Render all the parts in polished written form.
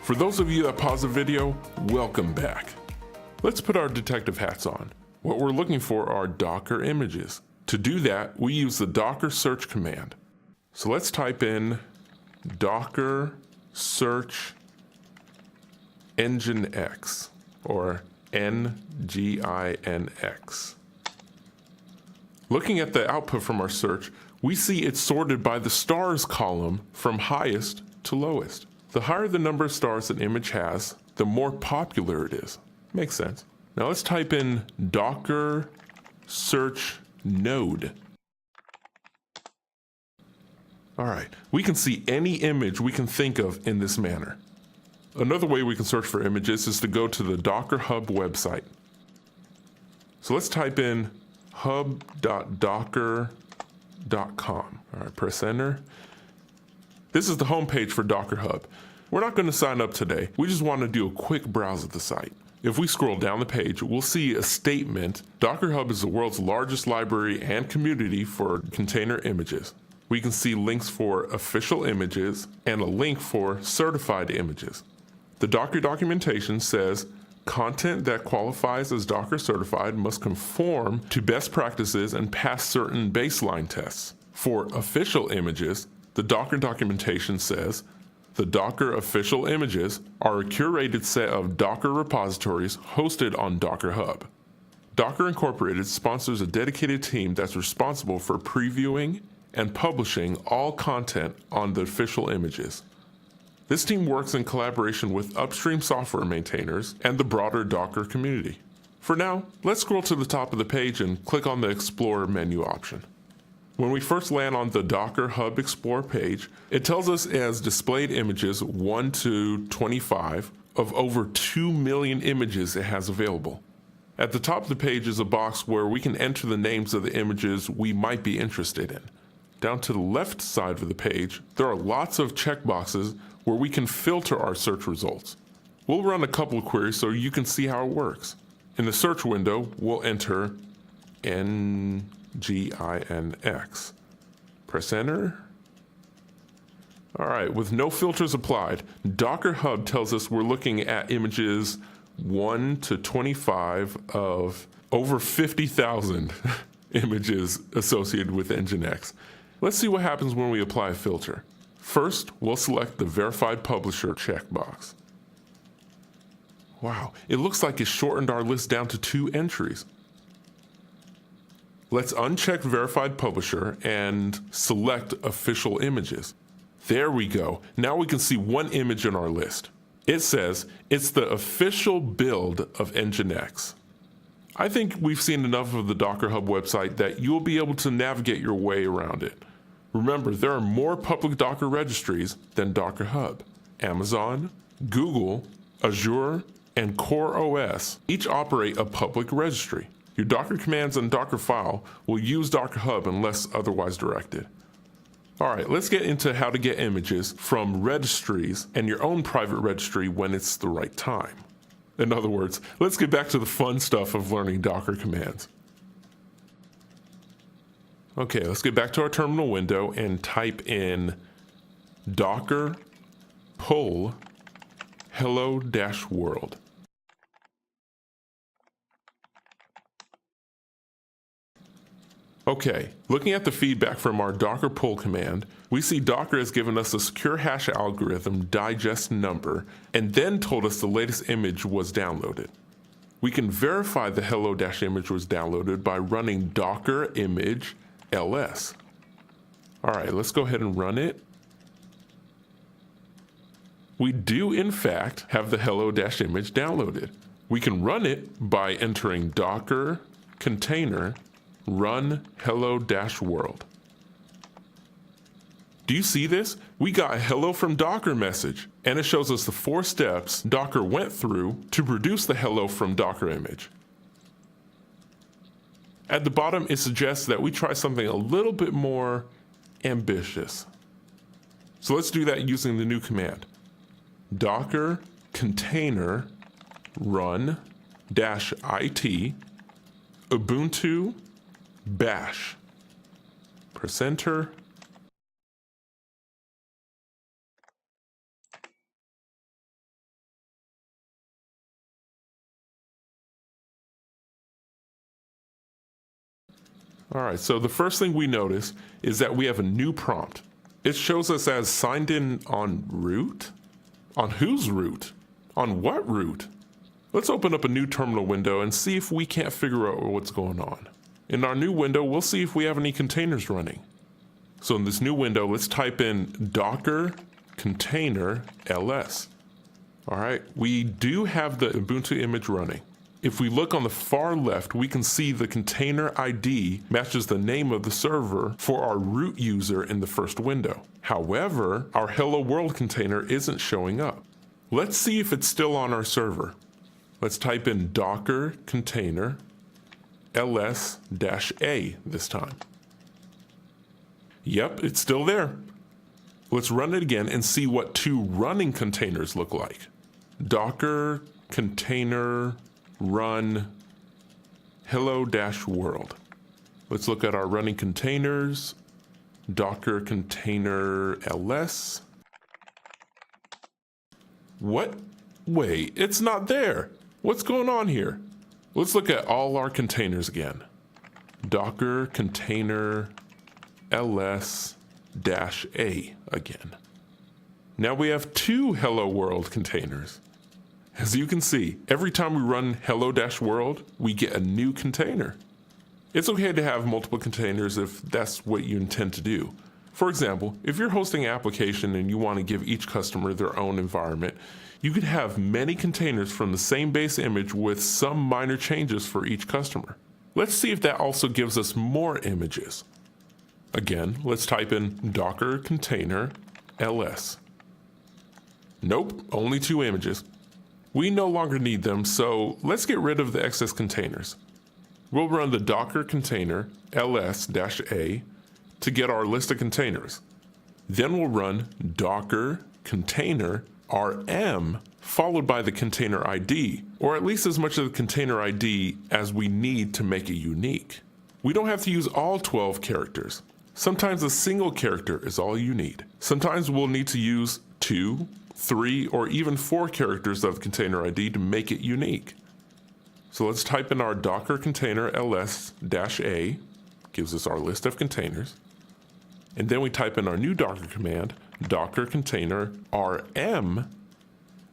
For those of you that paused the video, welcome back. Let's put our detective hats on. What we're looking for are Docker images. To do that, we use the Docker search command. So let's type in Docker search nginx or nginx. Looking at the output from our search, we see it's sorted by the stars column from highest to lowest. The higher the number of stars an image has, the more popular it is. Makes sense. Now let's type in Docker search node. All right, we can see any image we can think of in this manner. Another way we can search for images is to go to the Docker Hub website. So let's type in hub.docker.com. All right, press enter. This is the homepage for Docker Hub. We're not going to sign up today. We just want to do a quick browse of the site. If we scroll down the page, we'll see a statement. Docker Hub is the world's largest library and community for container images. We can see links for official images and a link for certified images. The Docker documentation says content that qualifies as Docker certified must conform to best practices and pass certain baseline tests. For official images, the Docker documentation says the Docker official images are a curated set of Docker repositories hosted on Docker Hub. Docker Incorporated sponsors a dedicated team that's responsible for previewing and publishing all content on the official images. This team works in collaboration with upstream software maintainers and the broader Docker community. For now, let's scroll to the top of the page and click on the Explorer menu option. When we first land on the Docker Hub Explorer page, it tells us it has displayed images 1 to 25 of over 2 million images it has available. At the top of the page is a box where we can enter the names of the images we might be interested in. Down to the left side of the page, there are lots of checkboxes where we can filter our search results. We'll run a couple of queries so you can see how it works. In the search window, we'll enter nginx. Press enter. All right, with no filters applied, Docker Hub tells us we're looking at images 1 to 25 of over 50,000 images associated with nginx. Let's see what happens when we apply a filter. First, we'll select the Verified Publisher checkbox. Wow, it looks like it shortened our list down to 2 entries. Let's uncheck Verified Publisher and select Official Images. There we go. Now we can see one image in our list. It says it's the official build of nginx. I think we've seen enough of the Docker Hub website that you'll be able to navigate your way around it. Remember, there are more public Docker registries than Docker Hub. Amazon, Google, Azure, and CoreOS each operate a public registry. Your Docker commands and Docker file will use Docker Hub unless otherwise directed. All right, let's get into how to get images from registries and your own private registry when it's the right time. In other words, let's get back to the fun stuff of learning Docker commands. Okay, let's get back to our terminal window and type in docker pull hello-world. Okay, looking at the feedback from our docker pull command, we see Docker has given us a secure hash algorithm digest number and then told us the latest image was downloaded. We can verify the hello-image was downloaded by running docker image ls. All right, let's go ahead and run it. We do, in fact, have the hello-image downloaded. We can run it by entering docker container run hello-world. Do you see this? We got a hello from Docker message, and it shows us the 4 steps Docker went through to produce the hello from Docker image. At the bottom, it suggests that we try something a little bit more ambitious. So let's do that using the new command. Docker container run -it Ubuntu bash. Press enter. All right, so the first thing we notice is that we have a new prompt. It shows us as signed in on root? On whose root? On what root? Let's open up a new terminal window and see if we can't figure out what's going on. In our new window, we'll see if we have any containers running. So in this new window, let's type in docker container ls. All right, we do have the Ubuntu image running. If we look on the far left, we can see the container ID matches the name of the server for our root user in the first window. However, our Hello World container isn't showing up. Let's see if it's still on our server. Let's type in docker container ls-a this time. Yep, it's still there. Let's run it again and see what two running containers look like. Docker container run hello-world. Let's look at our running containers. Docker container ls. What? Wait, it's not there. What's going on here? Let's look at all our containers again. Docker container ls-a again. Now we have two Hello World containers. As you can see, every time we run hello-world, we get a new container. It's okay to have multiple containers if that's what you intend to do. For example, if you're hosting an application and you want to give each customer their own environment, you could have many containers from the same base image with some minor changes for each customer. Let's see if that also gives us more images. Again, let's type in docker container ls. Nope, only two images. We no longer need them, so let's get rid of the excess containers. We'll run the docker container ls-a to get our list of containers. Then we'll run docker container rm followed by the container ID, or at least as much of the container ID as we need to make it unique. We don't have to use all 12 characters. Sometimes a single character is all you need. Sometimes we'll need to use 2, 3, or even 4 characters of container ID to make it unique. So let's type in our docker container ls-a, gives us our list of containers. And then we type in our new Docker command, docker container rm.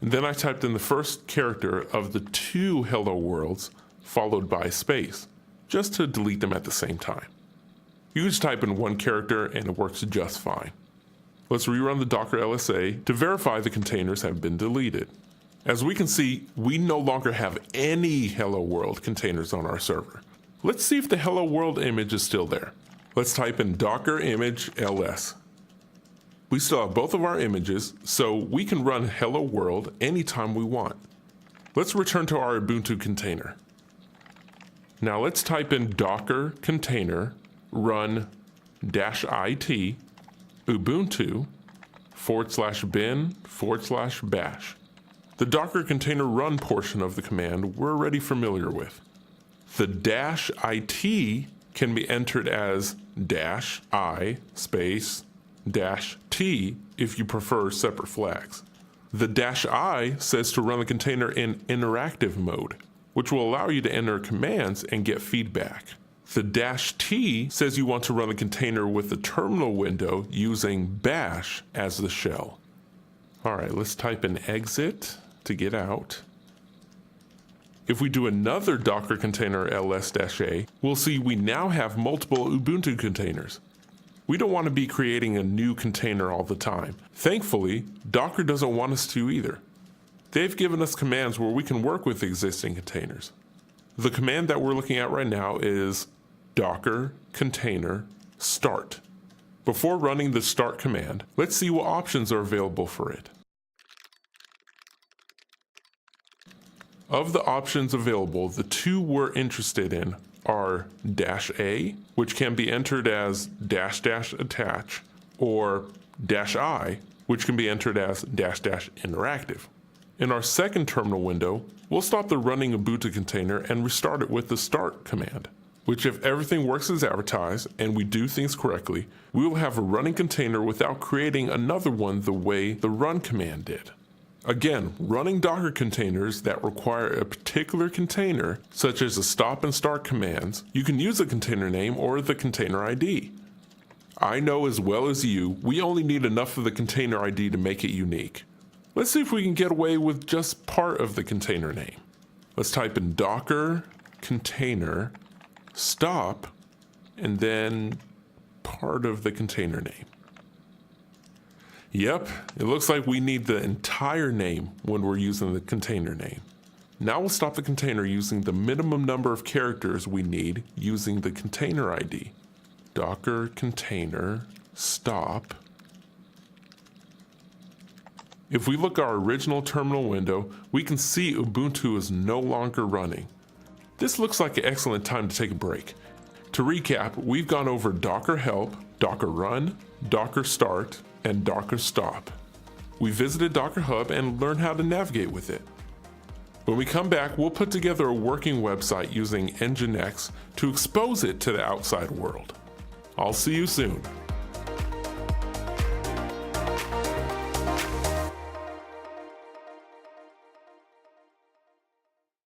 And then I typed in the first character of the 2 hello worlds followed by a space, just to delete them at the same time. You just type in one character and it works just fine. Let's rerun the docker LSA to verify the containers have been deleted. As we can see, we no longer have any Hello World containers on our server. Let's see if the Hello World image is still there. Let's type in docker image ls. We still have both of our images, so we can run Hello World anytime we want. Let's return to our Ubuntu container. Now let's type in docker container run -it ubuntu /bin/bash. The docker container run portion of the command we're already familiar with. The -it can be entered as -i space -t if you prefer separate flags. The -i says to run the container in interactive mode, which will allow you to enter commands and get feedback. The -t says you want to run the container with the terminal window using bash as the shell. All right, let's type in exit to get out. If we do another docker container ls-a, we'll see we now have multiple Ubuntu containers. We don't want to be creating a new container all the time. Thankfully, Docker doesn't want us to either. They've given us commands where we can work with existing containers. The command that we're looking at right now is docker container start. Before running the start command, let's see what options are available for it. Of the options available, the two we're interested in are -a, which can be entered as --attach, or -i, which can be entered as --interactive. In our second terminal window, we'll stop the running Ubuntu container and restart it with the start command, which if everything works as advertised and we do things correctly, we will have a running container without creating another one the way the run command did. Again, running Docker containers that require a particular container, such as the stop and start commands, you can use the container name or the container ID. I know as well as you, we only need enough of the container ID to make it unique. Let's see if we can get away with just part of the container name. Let's type in Docker container stop and then part of the container name. Yep, it looks like we need the entire name when we're using the container name. Now we'll stop the container using the minimum number of characters we need using the container ID. Docker container stop. If we look at our original terminal window, we can see Ubuntu is no longer running. This looks like an excellent time to take a break. To recap, we've gone over Docker help, Docker run, Docker start, and Docker stop. We visited Docker Hub and learned how to navigate with it. When we come back, we'll put together a working website using Nginx to expose it to the outside world. I'll see you soon.